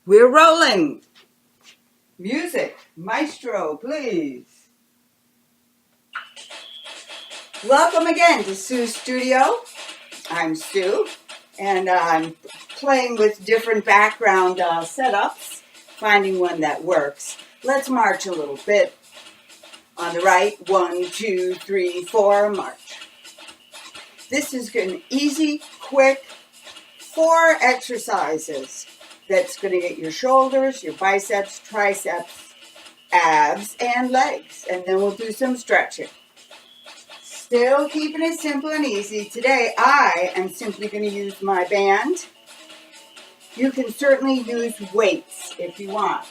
We're rolling. Music, maestro, please. Welcome again to Sue's Studio. I'm Sue, and I'm playing with different background setups, finding one that works. Let's march a little bit. On the right, 1, 2, 3, 4, march. This is an easy, quick 4 exercises that's going to get your shoulders, your biceps, triceps, abs, and legs. And then we'll do some stretching. Still keeping it simple and easy. Today I am simply going to use my band. You can certainly use weights if you want.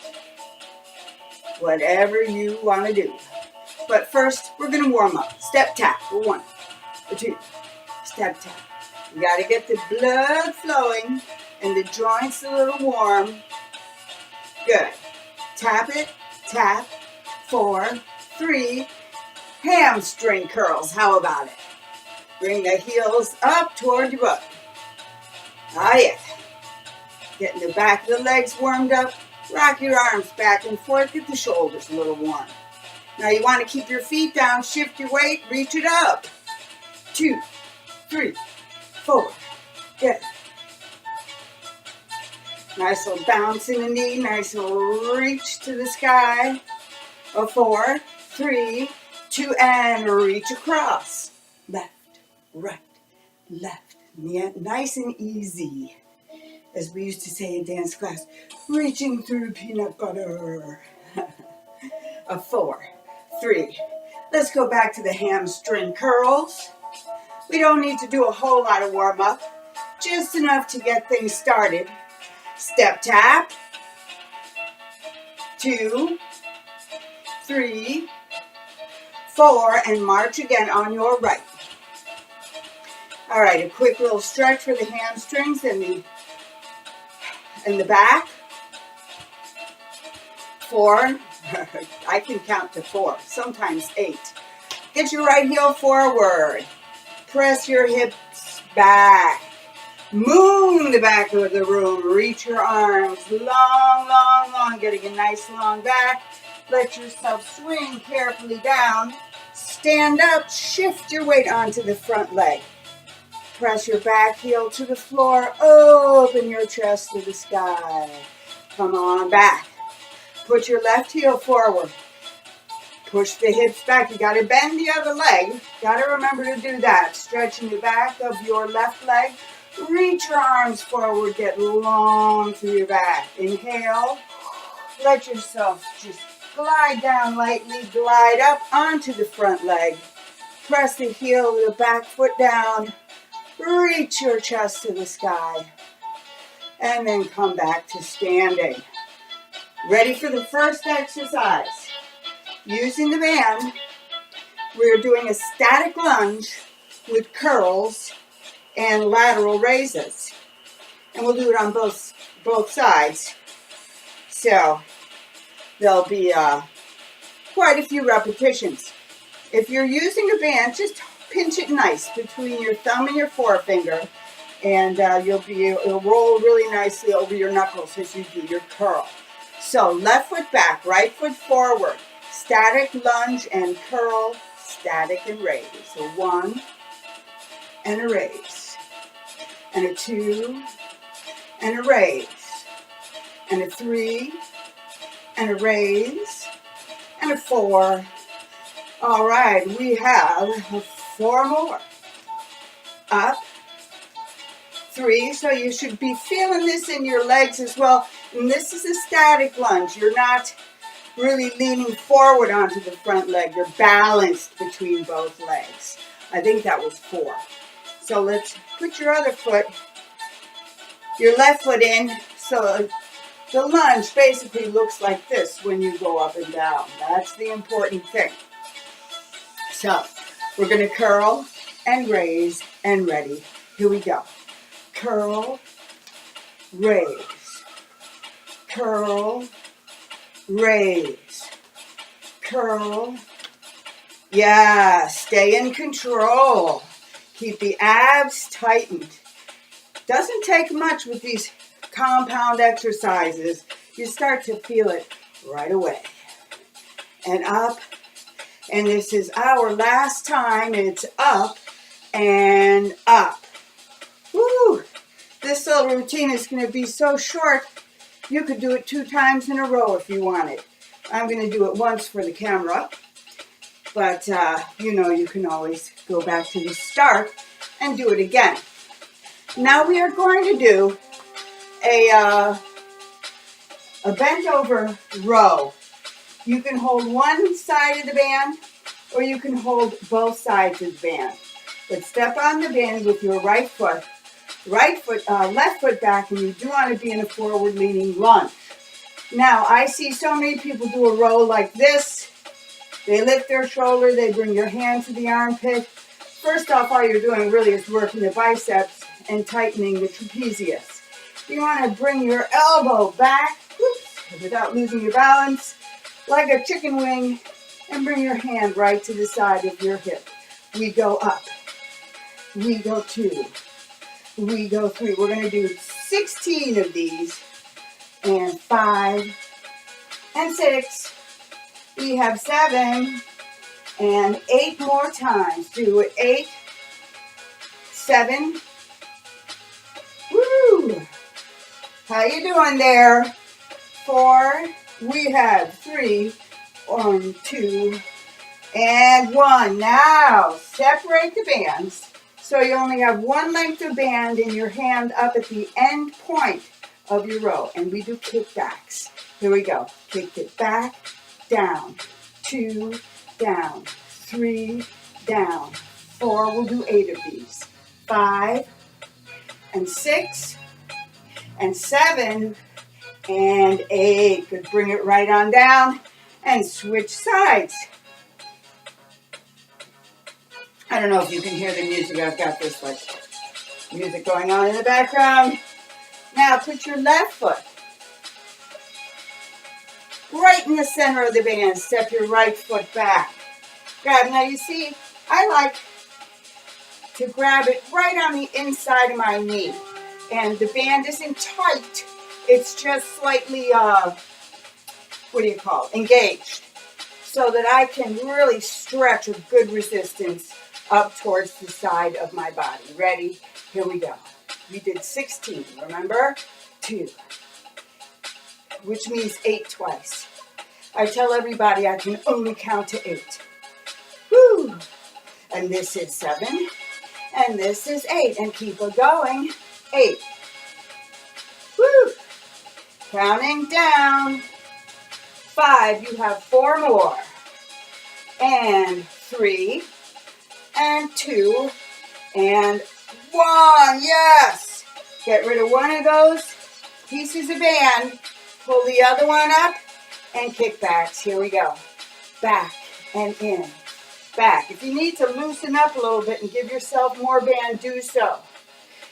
Whatever you want to do. But first we're going to warm up. Step tap for 1 or 2. Step tap. You got to get the blood flowing and the joints a little warm. Good. Tap it, tap, 4, 3, hamstring curls. How about it? Bring the heels up toward your butt. Ah, yeah. Getting the back of the legs warmed up. Rock your arms back and forth. Get the shoulders a little warm. Now you want to keep your feet down. Shift your weight. Reach it up. 2, 3, 4. Good. Nice little bounce in the knee. Nice little reach to the sky. 4, 3, 2, and reach across. Left, right, left. Nice and easy. As we used to say in dance class, reaching through peanut butter. 4, 3. Let's go back to the hamstring curls. We don't need to do a whole lot of warm up. Just enough to get things started. Step tap. 2, 3, 4, and march again on your right. All right, a quick little stretch for the hamstrings and the back. 4. I can count to 4, sometimes 8. Get your right heel forward. Press your hips back. Moon the back of the room. Reach your arms long, long, long. Getting a nice long back. Let yourself swing carefully down. Stand up. Shift your weight onto the front leg. Press your back heel to the floor. Open your chest to the sky. Come on back. Put your left heel forward. Push the hips back. You got to bend the other leg. Got to remember to do that. Stretching the back of your left leg. Reach your arms forward. Get long through your back. Inhale. Let yourself just glide down lightly. Glide up onto the front leg. Press the heel of the back foot down. Reach your chest to the sky. And then come back to standing. Ready for the first exercise. Using the band, we're doing a static lunge with curls and lateral raises. And we'll do it on both sides. So there'll be quite a few repetitions. If you're using a band, just pinch it nice between your thumb and your forefinger, and it'll roll really nicely over your knuckles as you do your curl. So left foot back, right foot forward. Static lunge and curl, static and raise. So 1 and a raise, and a 2 and a raise, and a 3 and a raise, and a 4. All right, we have 4 more. Up, 3, so you should be feeling this in your legs as well. And this is a static lunge. You're not really leaning forward onto the front leg. You're balanced between both legs. I think that was 4. So let's put your other foot, your left foot in. So the lunge basically looks like this when you go up and down. That's the important thing. So we're going to curl and raise and ready. Here we go. Curl, raise, curl, raise, curl. Yeah, stay in control. Keep the abs tightened. Doesn't take much with these compound exercises. You start to feel it right away. And up. And this is our last time. It's up and up. Woo! This little routine is going to be so short, you could do it 2 times in a row if you wanted. I'm going to do it once for the camera. But, you know, you can always go back to the start and do it again. Now we are going to do a bent over row. You can hold one side of the band or you can hold both sides of the band. But step on the band with your right foot, left foot back, and you do want to be in a forward leaning lunge. Now, I see so many people do a row like this. They lift their shoulder, they bring your hand to the armpit. First off, all you're doing really is working the biceps and tightening the trapezius. You want to bring your elbow back, without losing your balance, like a chicken wing, and bring your hand right to the side of your hip. We go up. We go 2. We go 3. We're going to do 16 of these, and 5, and 6. We have 7, and 8 more times. Do it. 8, 7. Woo! How you doing there? 4. We have 3, 1, 2, and 1. Now, separate the bands. So you only have one length of band in your hand up at the end point of your row. And we do kickbacks. Here we go. Kick it back, down, 2, down, 3, down, 4. We'll do 8 of these. 5, and 6, and 7, and 8. Good. Bring it right on down and switch sides. I don't know if you can hear the music. I've got this like music going on in the background. Now put your left foot right in the center of the band. Step your right foot back. Grab. Now you see, I like to grab it right on the inside of my knee. And the band isn't tight. It's just slightly, engaged. So that I can really stretch with good resistance up towards the side of my body. Ready? Here we go. We did 16, remember? 2, which means 8 twice. I tell everybody I can only count to 8. Woo! And this is 7, and this is 8, and keep it going. 8. Woo! Counting down. 5, you have 4 more. And 3, and 2, and 1. Yes! Get rid of one of those pieces of band. Pull the other one up and kickbacks. Here we go. Back and in. Back. If you need to loosen up a little bit and give yourself more band, do so.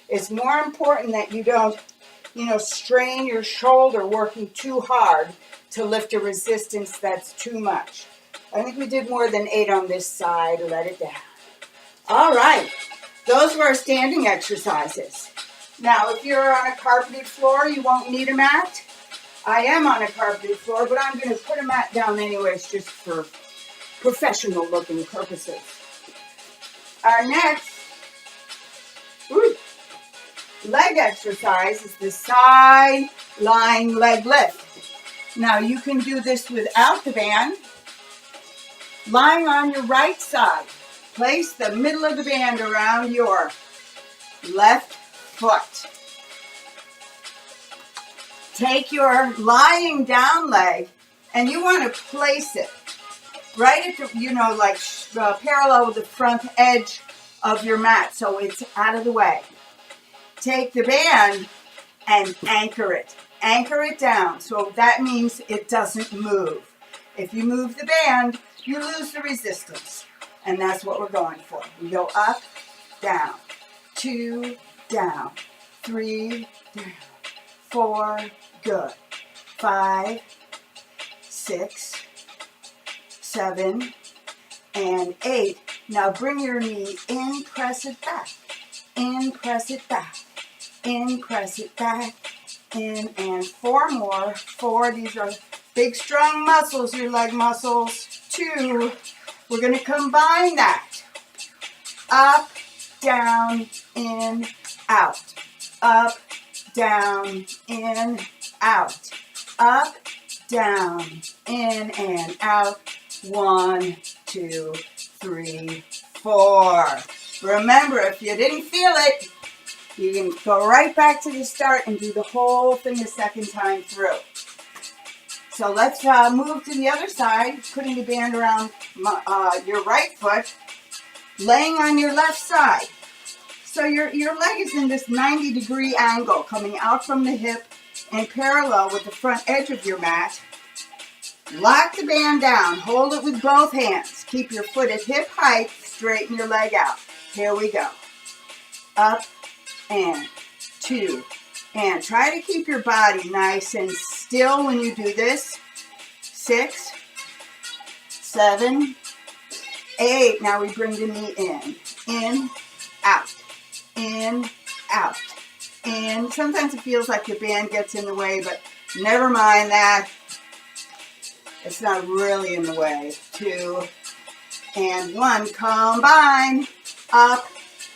It's more important that you don't, strain your shoulder working too hard to lift a resistance that's too much. I think we did more than 8 on this side. Let it down. All right. Those were our standing exercises. Now, if you're on a carpeted floor, you won't need a mat. I am on a carpeted floor, but I'm going to put a mat down anyways just for professional looking purposes. Our next leg exercise is the side lying leg lift. Now, you can do this without the band. Lying on your right side, place the middle of the band around your left foot. Take your lying down leg and you want to place it right at the, parallel with the front edge of your mat so it's out of the way. Take the band and anchor it. Anchor it down. So that means it doesn't move. If you move the band, you lose the resistance. And that's what we're going for. We go up, down, 2, down, 3, down, 4, good, 5, 6, 7, and 8. Now bring your knee in, press it back. In, press it back. in, press it back, in, and 4 more. 4, these are big strong muscles, your leg muscles. 2, we're going to combine that. Up, down, in, out. Up, down, in, out. Up, down, in, and out. 1, 2, 3, 4. Remember, if you didn't feel it, you can go right back to the start and do the whole thing a second time through. So let's move to the other side, putting the band around your right foot, laying on your left side. So your leg is in this 90-degree angle coming out from the hip and parallel with the front edge of your mat. Lock the band down. Hold it with both hands. Keep your foot at hip height. Straighten your leg out. Here we go. Up and 2. And try to keep your body nice and still when you do this. 6, 7, 8. Now we bring the knee in, out, in, out, in. Sometimes it feels like your band gets in the way, but never mind that. It's not really in the way. 2 and 1. Combine. Up,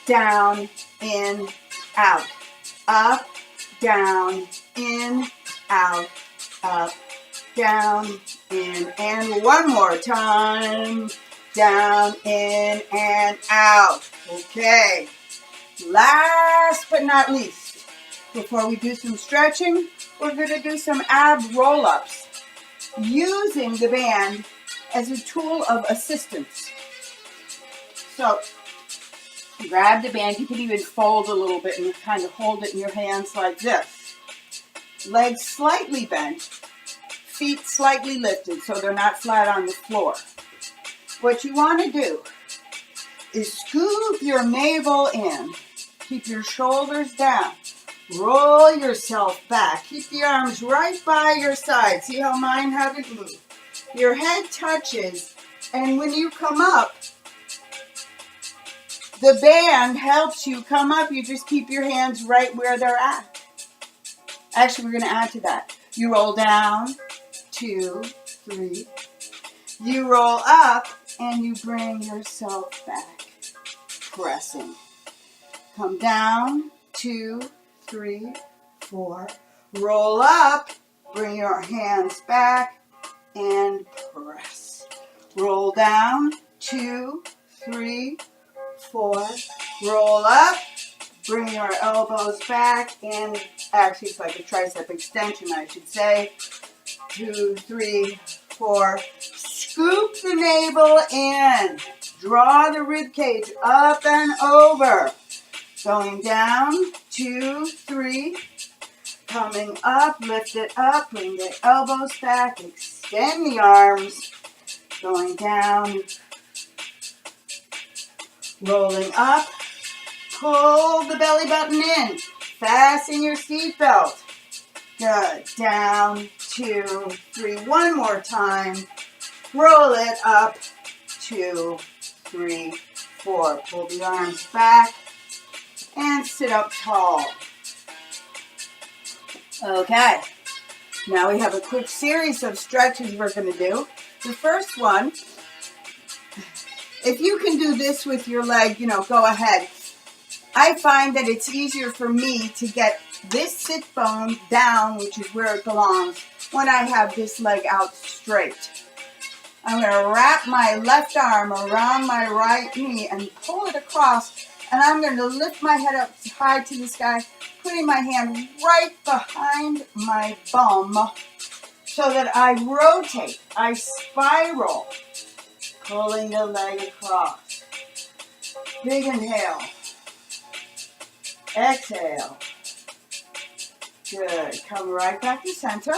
down, in, out. Up, down, in, out. Up, down, in, and one more time. Down, in, and out. Okay. Last but not least, before we do some stretching, we're going to do some ab roll-ups using the band as a tool of assistance. So, grab the band. You can even fold a little bit and kind of hold it in your hands like this. Legs slightly bent, feet slightly lifted so they're not flat on the floor. What you want to do is scoop your navel in. Keep your shoulders down. Roll yourself back. Keep the arms right by your side. See how mine haven't moved? Your head touches, and when you come up, the band helps you come up. You just keep your hands right where they're at. Actually, we're going to add to that. You roll down, 2, 3. You roll up, and you bring yourself back. Pressing. Come down, 2, 3, 4. Roll up, bring your hands back, and press. Roll down, 2, 3, 4. Roll up, bring your elbows back, and actually it's like a tricep extension, I should say. 2, 3, 4. Scoop the navel in. Draw the rib cage up and over. Going down, 2, 3. Coming up, lift it up, bring the elbows back, extend the arms. Going down, rolling up. Pull the belly button in. Fasten your seatbelt. Good. Down, 2, 3. One more time. Roll it up. 2, 3, 4. Pull the arms back and sit up tall. Okay. Now we have a quick series of stretches we're going to do. The first one, if you can do this with your leg, go ahead. I find that it's easier for me to get this sit bone down, which is where it belongs, when I have this leg out straight. I'm going to wrap my left arm around my right knee and pull it across, and I'm going to lift my head up high to the sky, putting my hand right behind my bum so that I rotate, I spiral, pulling the leg across. Big inhale. Exhale. Good. Come right back to center.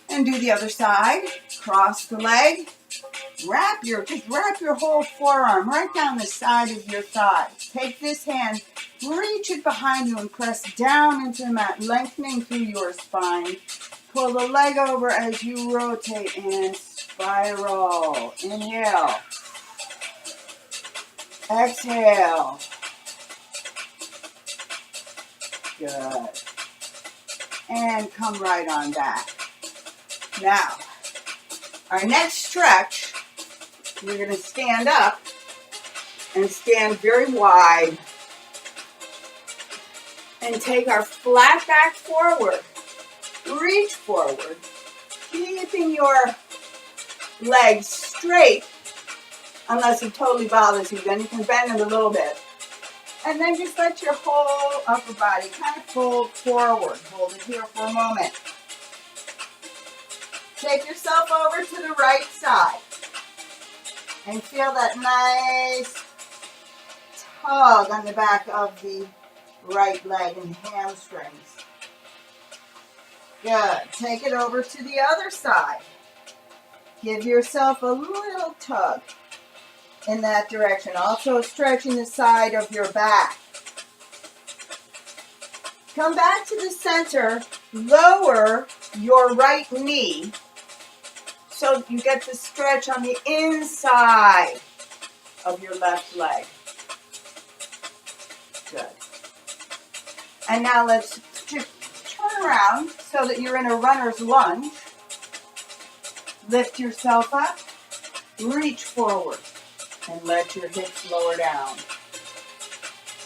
And do the other side. Cross the leg. Just wrap your whole forearm right down the side of your thigh. Take this hand, reach it behind you and press down into the mat, lengthening through your spine. Pull the leg over as you rotate and spiral. Inhale. Exhale. Good. And come right on back. Now, our next stretch, we're going to stand up and stand very wide and take our flat back forward. Reach forward, keeping your legs straight unless it totally bothers you. Then you can bend it a little bit. And then just let your whole upper body kind of fold forward. Hold it here for a moment. Take yourself over to the right side and feel that nice tug on the back of the right leg and hamstrings. Good. Take it over to the other side. Give yourself a little tug in that direction. Also stretching the side of your back. Come back to the center. Lower your right knee so you get the stretch on the inside of your left leg. Good. And now let's just turn around so that you're in a runner's lunge. Lift yourself up, reach forward, and let your hips lower down.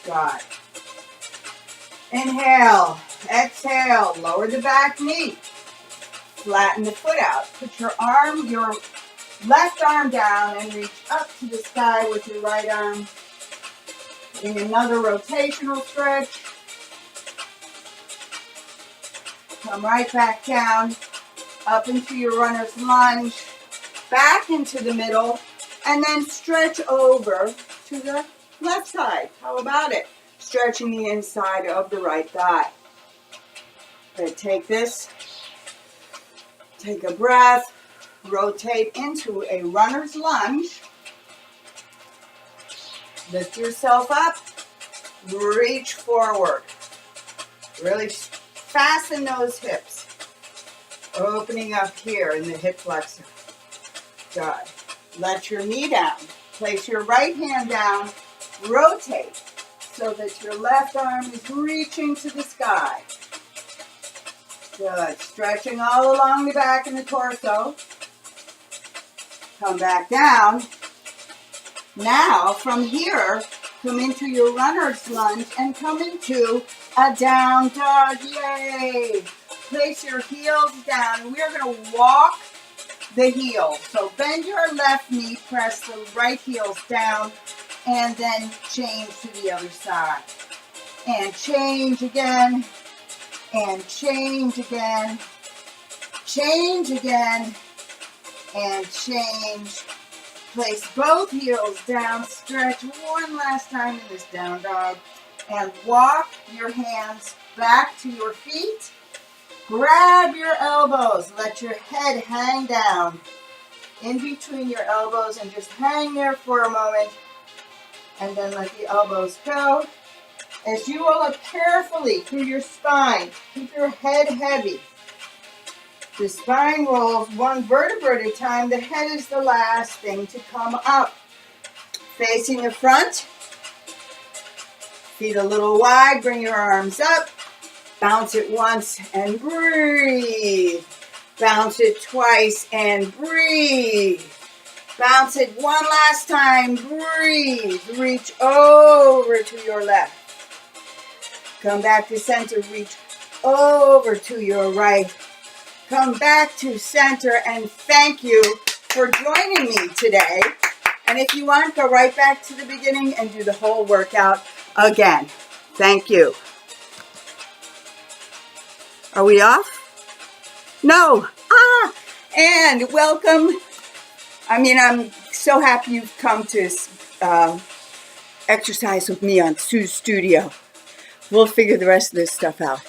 Good. Inhale, exhale, lower the back knee. Flatten the foot out. Put your left arm down and reach up to the sky with your right arm. Getting another rotational stretch. Come right back down, up into your runner's lunge, back into the middle, and then stretch over to the left side. How about it? Stretching the inside of the right thigh. Okay, take this, take a breath, rotate into a runner's lunge. Lift yourself up, reach forward. Really fasten those hips. Opening up here in the hip flexor. Good. Let your knee down. Place your right hand down. Rotate so that your left arm is reaching to the sky. Good. Stretching all along the back and the torso. Come back down. Now, from here, come into your runner's lunge and come into a down dog. Yay! Place your heels down. We're going to walk the heels. So bend your left knee, press the right heels down, and then change to the other side. And change again, and change again, change again, and change. Place both heels down, stretch one last time in this down dog, and walk your hands back to your feet. Grab your elbows, let your head hang down in between your elbows and just hang there for a moment, and then let the elbows go. As you roll up carefully through your spine, keep your head heavy. The spine rolls one vertebra at a time. The head is the last thing to come up. Facing the front. Feet a little wide. Bring your arms up. Bounce it once and breathe. Bounce it twice and breathe. Bounce it one last time. Breathe. Reach over to your left. Come back to center. Reach over to your right. Come back to center, and thank you for joining me today. And if you want, go right back to the beginning and do the whole workout again. Thank you. Are we off? No. And welcome. I'm so happy you've come to exercise with me on Sue's Studio. We'll figure the rest of this stuff out.